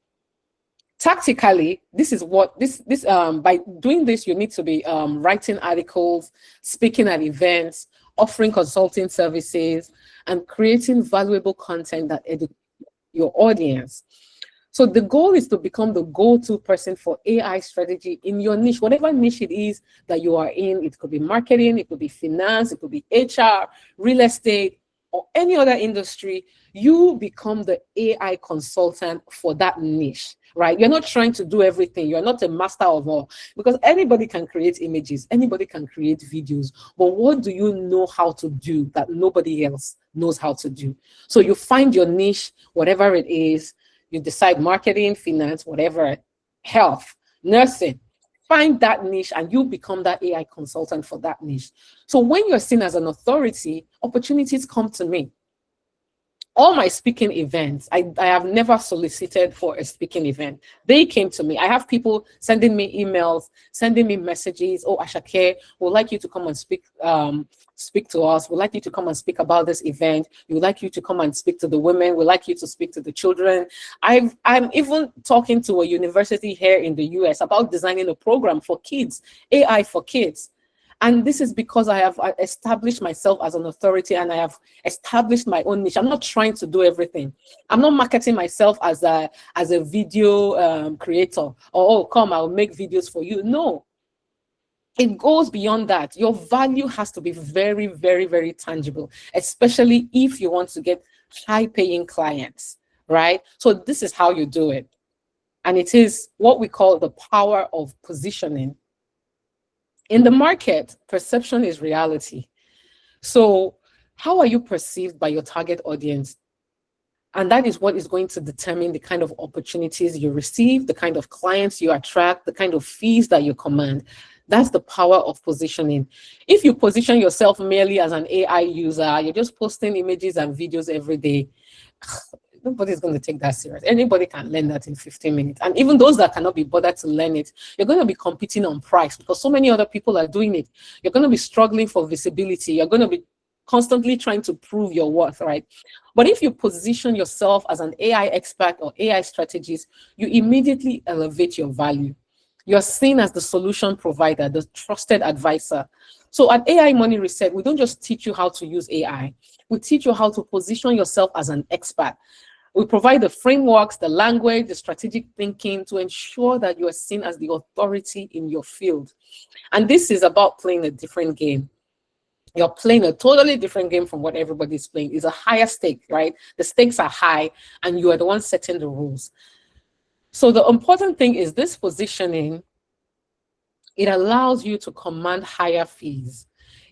tactically, this is what this by doing this, you need to be writing articles, speaking at events, offering consulting services, and creating valuable content that educates your audience. So the goal is to become the go-to person for AI strategy in your niche, whatever niche it is that you are in. It could be marketing, it could be finance, it could be HR, real estate, or any other industry. You become the AI consultant for that niche, right? You're not trying to do everything. You're not a master of all, because anybody can create images, anybody can create videos. But what do you know how to do that nobody else knows how to do? So you find your niche, whatever it is. You decide marketing, finance, whatever, health, nursing. Find that niche and you become that AI consultant for that niche. So when you're seen as an authority, opportunities come to me. All my speaking events, I have never solicited for a speaking event. They came to me. I have people sending me emails, sending me messages. Oh, Ashake, we'd like you to come and speak to us. We'd like you to come and speak about this event. We'd like you to come and speak to the women. We'd like you to speak to the children. I'm even talking to a university here in the US about designing a program for kids, AI for kids. And this is because I have established myself as an authority and I have established my own niche. I'm not trying to do everything. I'm not marketing myself as a video creator. Or, oh, come, I'll make videos for you. No, it goes beyond that. Your value has to be very, very, very tangible, especially if you want to get high-paying clients, right? So this is how you do it. And it is what we call the power of positioning. In the market, perception is reality. So how are you perceived by your target audience? And that is what is going to determine the kind of opportunities you receive, the kind of clients you attract, the kind of fees that you command. That's the power of positioning. If you position yourself merely as an AI user, you're just posting images and videos every day, nobody's going to take that serious. Anybody can learn that in 15 minutes. And even those that cannot be bothered to learn it, you're going to be competing on price because so many other people are doing it. You're going to be struggling for visibility. You're going to be constantly trying to prove your worth, right? But if you position yourself as an AI expert or AI strategist, you immediately elevate your value. You're seen as the solution provider, the trusted advisor. So at AI Money Reset, we don't just teach you how to use AI. We teach you how to position yourself as an expert. We provide the frameworks, the language, the strategic thinking to ensure that you are seen as the authority in your field. And this is about playing a different game. You're playing a totally different game from what everybody's playing. It's a higher stake, right? The stakes are high and you are the one setting the rules. So the important thing is this positioning It allows you to command higher fees.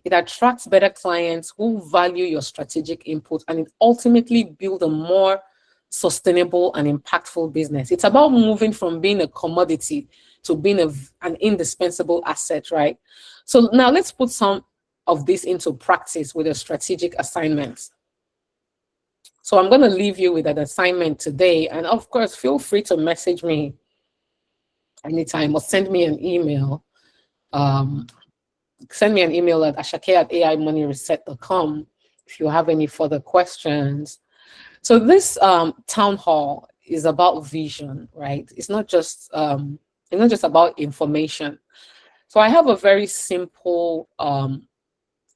It attracts better clients who value your strategic input, and it ultimately builds a more sustainable and impactful business. It's about moving from being a commodity to being an indispensable asset, right? So now let's put some of this into practice with a strategic assignment. So I'm going to leave you with an assignment today. And of course, feel free to message me anytime or send me an email. Um, Send me an email at ashake@aimoneyreset.com if you have any further questions. So this town hall is about vision, right? It's not just about information. So I have a very simple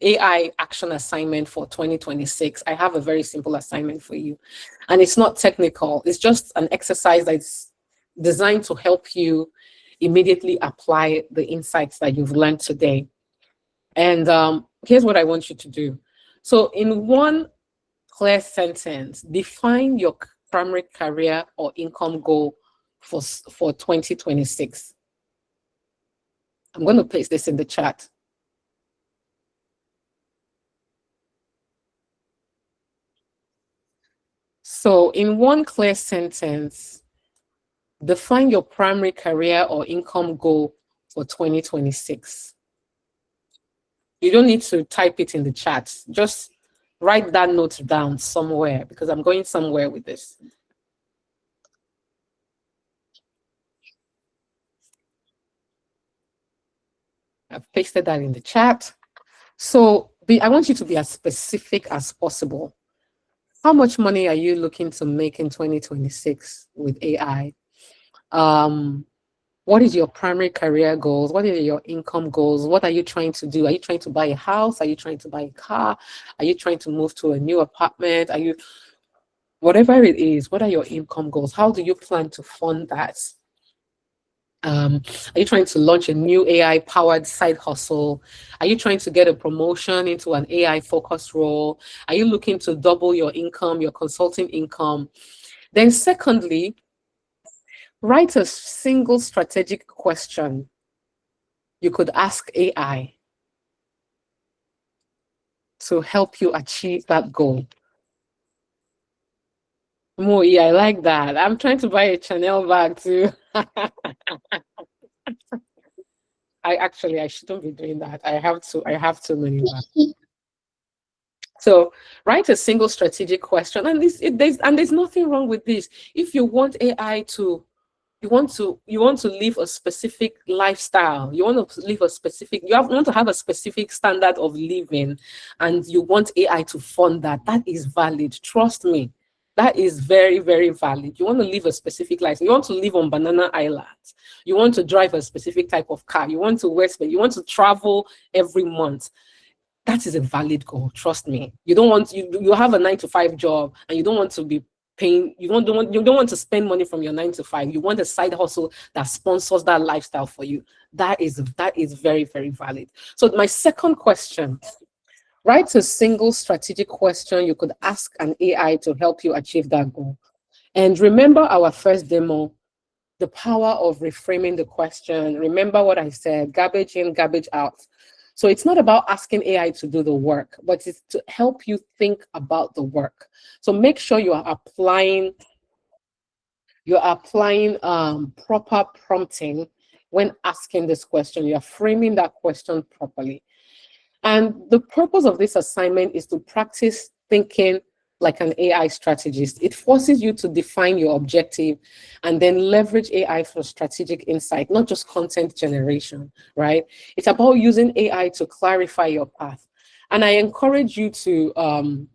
AI action assignment for 2026. I have a very simple assignment for you. And it's not technical. It's just an exercise that's designed to help you immediately apply the insights that you've learned today. And here's what I want you to do. So, in one clear sentence, define your primary career or income goal for 2026. I'm going to paste this in the chat. So, in one clear sentence, define your primary career or income goal for 2026. You don't need to type it in the chat. Just write that note down somewhere because I'm going somewhere with this. I've pasted that in the chat. So I want you to be as specific as possible. How much money are you looking to make in 2026 with AI? What is your primary career goals? What are your income goals? What are you trying to do? Are you trying to buy a house? Are you trying to buy a car? Are you trying to move to a new apartment? Whatever it is, what are your income goals? How do you plan to fund that? Are you trying to launch a new AI powered side hustle? Are you trying to get a promotion into an AI focused role? Are you looking to double your income, your consulting income? Then, secondly, write a single strategic question you could ask AI to help you achieve that goal. Moi, I like that. I'm trying to buy a Chanel bag too. I shouldn't be doing that. I have too many bags. So write a single strategic question, and there's nothing wrong with this. If you want AI to, you want to live a specific lifestyle, you want to live a specific, want to have a specific standard of living, and you want AI to fund that. That is valid. Trust me. That is very, very valid. You want to live a specific life. You want to live on Banana Island. You want to drive a specific type of car. You want to you want to travel every month. That is a valid goal. Trust me. You don't want you have a 9 to 5 job and you don't want to be paying. You don't want to spend money from your 9 to 5. You want a side hustle that sponsors that lifestyle for you. That is very, very valid. So my second question: write a single strategic question you could ask an AI to help you achieve that goal. And remember our first demo, the power of reframing the question. Remember what I said: garbage in, garbage out. So it's not about asking AI to do the work, but it's to help you think about the work. So make sure you're applying proper prompting when asking this question. You're framing that question properly. And the purpose of this assignment is to practice thinking like an AI strategist. It forces you to define your objective and then leverage AI for strategic insight, not just content generation, right? It's about using AI to clarify your path. And I encourage you to, to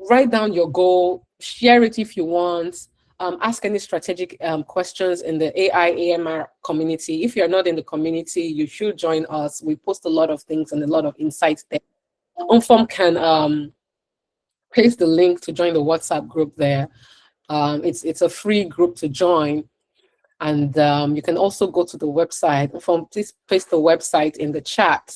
write down your goal, share it if you want, ask any strategic questions in the AI AMR community. If you're not in the community, you should join us. We post a lot of things and a lot of insights there. Unform can paste the link to join the WhatsApp group there. It's a free group to join. And you can also go to the website. Unform, please paste the website in the chat.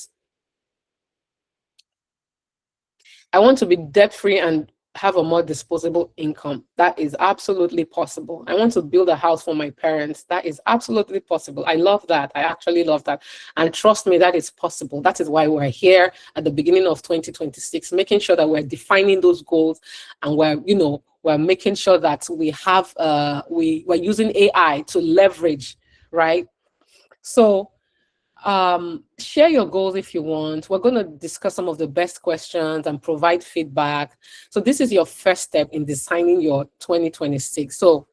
I want to be debt-free and have a more disposable income. That is absolutely possible. I want to build a house for my parents. That is absolutely possible. I love that. I actually love that. And trust me, that is possible. That is why we're here at the beginning of 2026, making sure that we're defining those goals, and we're making sure that we have we're using AI to leverage, right? So share your goals if you want. We're going to discuss some of the best questions and provide feedback. So this is your first step in designing your 2026. So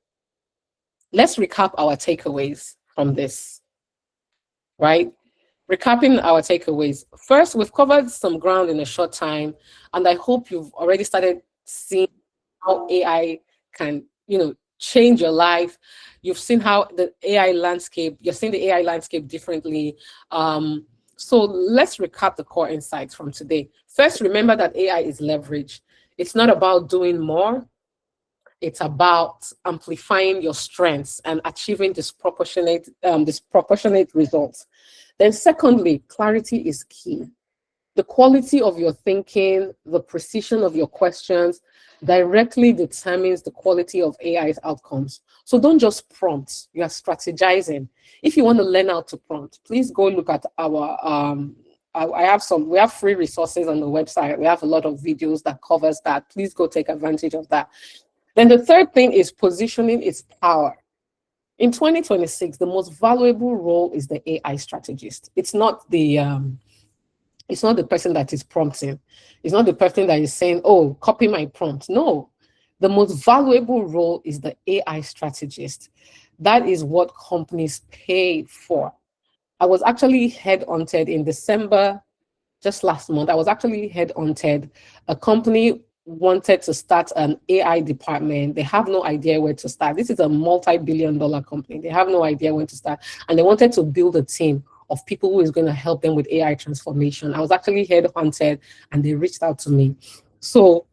let's recap our takeaways from this, right? Recapping our takeaways. First, we've covered some ground in a short time, and I hope you've already started seeing how AI can, change your life. You've seen how you're seeing the AI landscape differently. So let's recap the core insights from today. First, remember that AI is leverage. It's not about doing more. It's about amplifying your strengths and achieving disproportionate results. Then secondly, clarity is key. The quality of your thinking, the precision of your questions directly determines the quality of AI's outcomes. So don't just prompt, you are strategizing. If you want to learn how to prompt, please go look at our we have free resources on the website. We have a lot of videos that covers that. Please go take advantage of that. Then the third thing is positioning its power. In 2026, the most valuable role is the AI strategist. It's not the person that is prompting. It's not the person that is saying, oh, copy my prompt. No, the most valuable role is the AI strategist. That is what companies pay for. I was actually headhunted in December, just last month. I was actually headhunted. A company wanted to start an AI department. They have no idea where to start. This is a multi-billion-dollar company. They have no idea where to start. And they wanted to build a team of people who is going to help them with AI transformation. I was actually headhunted and they reached out to me. So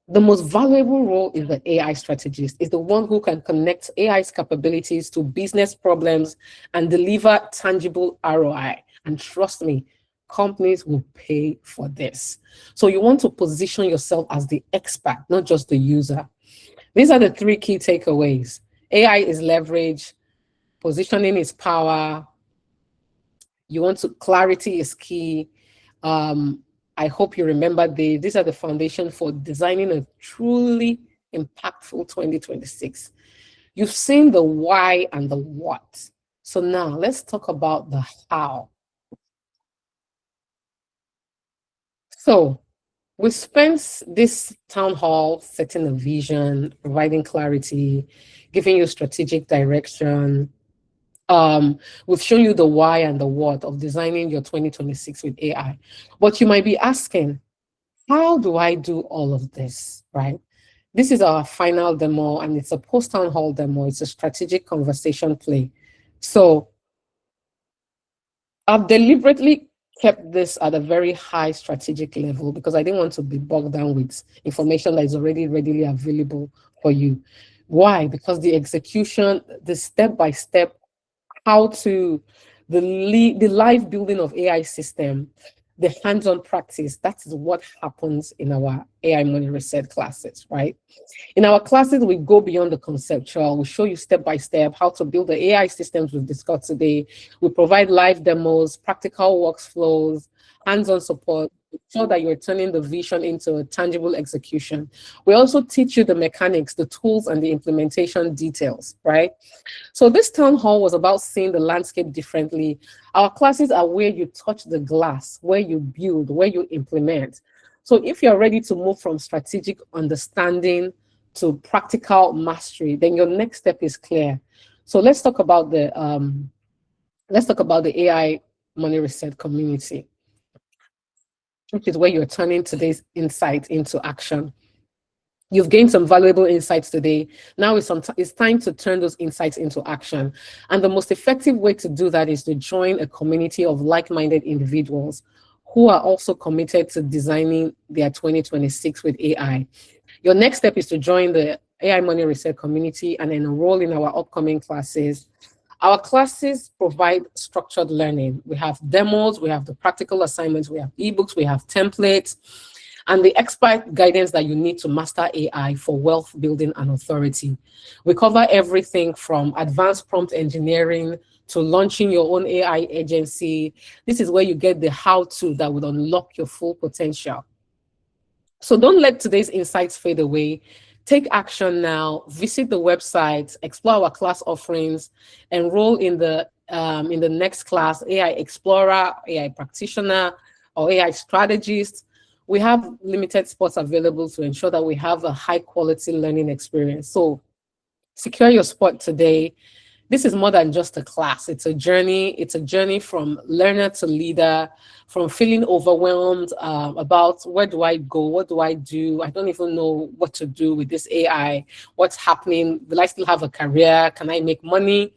the most valuable role is the AI strategist, is the one who can connect AI's capabilities to business problems and deliver tangible ROI. And trust me, companies will pay for this. So you want to position yourself as the expert, not just the user. These are the three key takeaways. AI is leverage, positioning is power. Clarity is key. I hope you remember these are the foundation for designing a truly impactful 2026. You've seen the why and the what. So now let's talk about the how. So we spent this town hall setting a vision, providing clarity, giving you strategic direction. We've shown you the why and the what of designing your 2026 with AI. But you might be asking, how do I do all of this, right? This is our final demo, and it's a post-town hall demo. It's a strategic conversation play. So I've deliberately kept this at a very high strategic level because I didn't want to be bogged down with information that is already readily available for you. Why? Because the execution, the step-by-step, how to, the live building of AI system, the hands-on practice, that is what happens in our AI money reset classes, right? In our classes, we go beyond the conceptual. We show you step by step how to build the AI systems we've discussed today. We provide live demos, practical workflows, hands-on support, so that you're turning the vision into a tangible execution. We also teach you the mechanics, the tools, and the implementation details, right? So this town hall was about seeing the landscape differently. Our classes are where you touch the glass, where you build, where you implement. So if you're ready to move from strategic understanding to practical mastery, then your next step is clear. So let's talk about the AI money reset community, which is where you're turning today's insight into action. You've gained some valuable insights today. Now it's time to turn those insights into action. And the most effective way to do that is to join a community of like-minded individuals who are also committed to designing their 2026 with AI. Your next step is to join the AI Money Reset community and enroll in our upcoming classes. Our classes provide structured learning. We have demos, we have the practical assignments, we have ebooks, we have templates. and the expert guidance that you need to master AI for wealth building and authority. We cover everything from advanced prompt engineering to launching your own AI agency. This is where you get the how to that would unlock your full potential. So don't let today's insights fade away. Take action now. Visit the website, explore our class offerings, enroll in the next class, AI Explorer, AI Practitioner, or AI Strategist. We have limited spots available to ensure that we have a high quality learning experience. So secure your spot today. This is more than just a class. It's a journey. It's a journey from learner to leader, from feeling overwhelmed about where do I go? What do I do? I don't even know what to do with this AI. What's happening? Will I still have a career? Can I make money?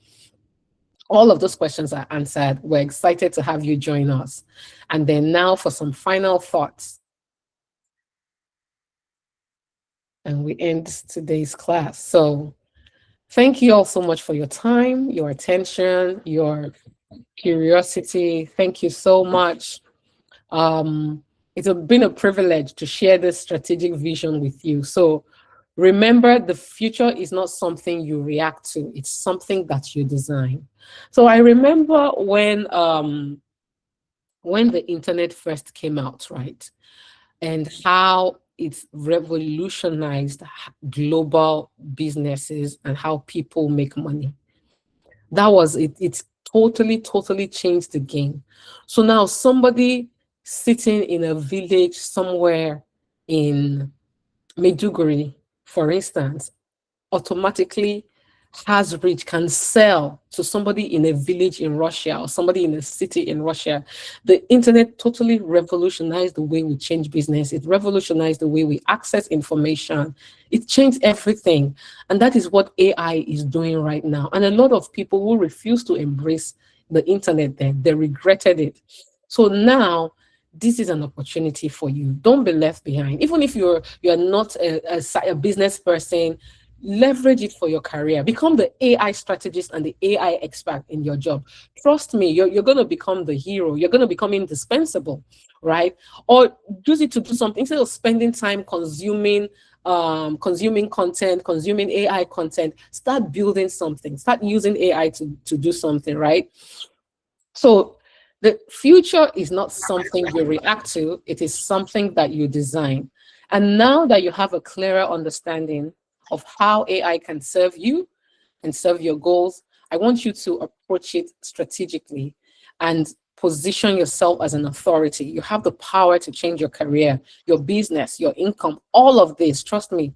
All of those questions are answered. We're excited to have you join us. And then now for some final thoughts. And we end today's class. So thank you all so much for your time, your attention, your curiosity. Thank you so much. It's been a privilege to share this strategic vision with you. So remember, the future is not something you react to, it's something that you design. So I remember when the internet first came out, right? And how it's revolutionized global businesses and how people make money. That was it. It's totally changed the game. So now somebody sitting in a village somewhere in Maiduguri, for instance, automatically has reach, can sell to somebody in a village in Russia or somebody in a city in Russia. The internet totally revolutionized the way we change business. It revolutionized the way we access information. It changed everything. And that is what AI is doing right now. And a lot of people who refuse to embrace the internet then, they regretted it. So now this is an opportunity for you. Don't be left behind. Even if you're not a business person, leverage it for your career. Become the AI strategist and the AI expert in your job. Trust me, you're going to become the hero. You're going to become indispensable, right? Or use it to do something instead of spending time consuming content, consuming AI content. Start building something. Start using AI to do something, right? So the future is not something you react to, it is something that you design. And now that you have a clearer understanding of how AI can serve you and serve your goals, I want you to approach it strategically and position yourself as an authority. You have the power to change your career, your business, your income, all of this. Trust me,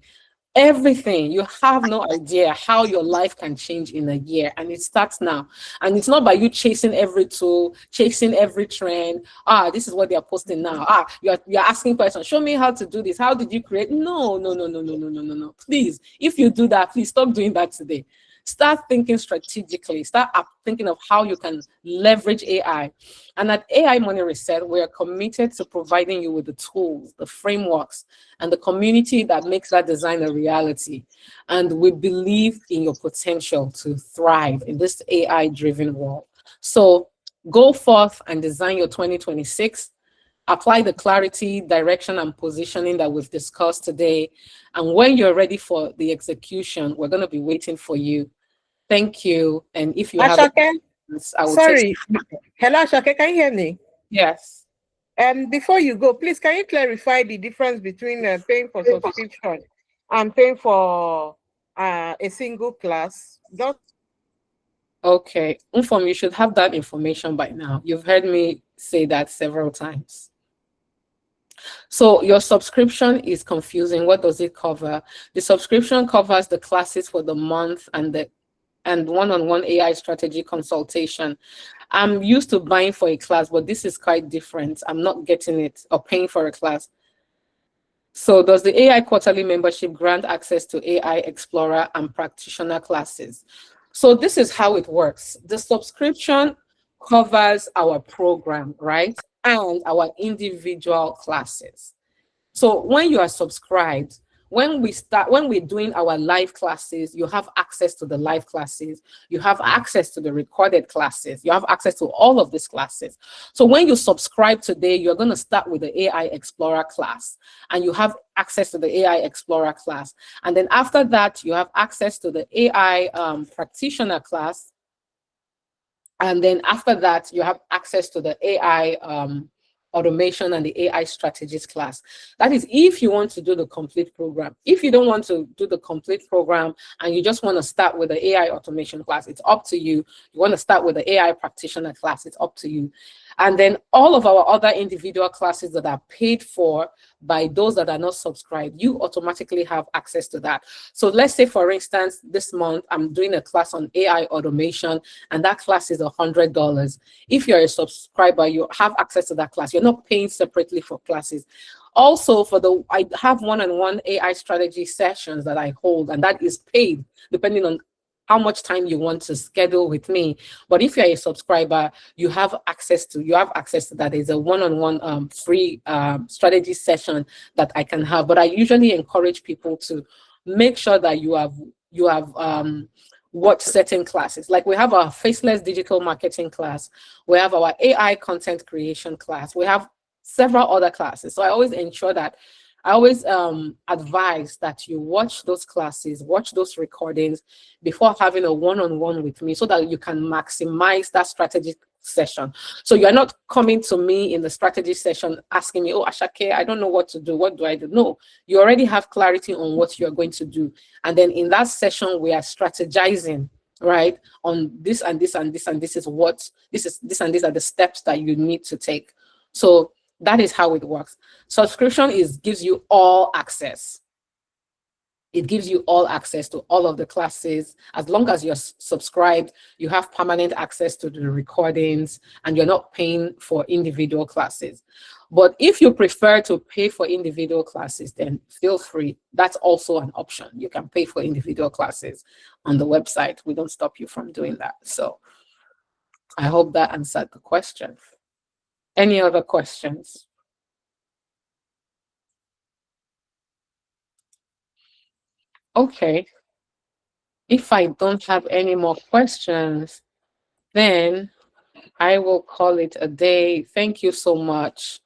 everything. You have no idea how your life can change in a year, and it starts now. And it's not by you chasing every tool, chasing every trend. This is what they are posting now. You're asking questions. Show me how to do this. How did you create? No. Please, if you do that, please stop doing that today. Start thinking strategically. Start thinking of how you can leverage AI. And at AI Money Reset, we are committed to providing you with the tools, the frameworks, and the community that makes that design a reality. And we believe in your potential to thrive in this AI-driven world. So go forth and design your 2026. Apply the clarity, direction, and positioning that we've discussed today. And when you're ready for the execution, we're going to be waiting for you. Thank you. And if you have Ashake, I will take. sorry. Hello, Ashake, can you hear me? Yes. Before you go, please, can you clarify the difference between paying for subscription and paying for a single class? Just Okay. Inform, you should have that information by now. You've heard me say that several times. So your subscription is confusing. What does it cover? The subscription covers the classes for the month and one-on-one AI strategy consultation. I'm used to buying for a class, but this is quite different. I'm not getting it or paying for a class. So does the AI quarterly membership grant access to AI Explorer and practitioner classes? So this is how it works. The subscription covers our program, right? And our individual classes. So when you are subscribed, when we're doing our live classes, you have access to the live classes, you have access to the recorded classes, you have access to all of these classes. So when you subscribe today, you're going to start with the AI Explorer class, and you have access to the AI Explorer class. And then after that, you have access to the AI practitioner class. And then after that, you have access to the AI automation and the AI strategies class. That is if you want to do the complete program. If you don't want to do the complete program and you just want to start with the AI automation class, it's up to you. You want to start with the AI practitioner class, it's up to you. And then all of our other individual classes that are paid for by those that are not subscribed, you automatically have access to that. So let's say, for instance, this month I'm doing a class on AI automation, and that class is $100. If you're a subscriber, you have access to that class. You're not paying separately for classes. Also, I have one-on-one AI strategy sessions that I hold, and that is paid depending on how much time you want to schedule with me. But if you're a subscriber, you have access to that. There's a one-on-one free strategy session that I can have. But I usually encourage people to make sure that you have watched certain classes. Like we have our faceless digital marketing class, we have our AI content creation class, we have several other classes. So I always ensure that I always advise that you watch those classes, watch those recordings before having a one-on-one with me, so that you can maximize that strategy session. So you're not coming to me in the strategy session asking me, oh, Ashake, I don't know what to do. What do I do? No, you already have clarity on what you're going to do. And then in that session, we are strategizing, right, on this and this and this, and this and these are the steps that you need to take. So that is how it works. Subscription gives you all access. It gives you all access to all of the classes. As long as you're subscribed, you have permanent access to the recordings, and you're not paying for individual classes. But if you prefer to pay for individual classes, then feel free. That's also an option. You can pay for individual classes on the website. We don't stop you from doing that. So I hope that answered the question. Any other questions? Okay. If I don't have any more questions, then I will call it a day. Thank you so much.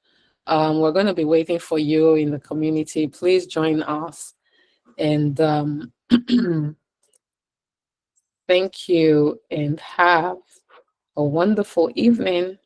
We're going to be waiting for you in the community. Please join us. And thank you, and have a wonderful evening.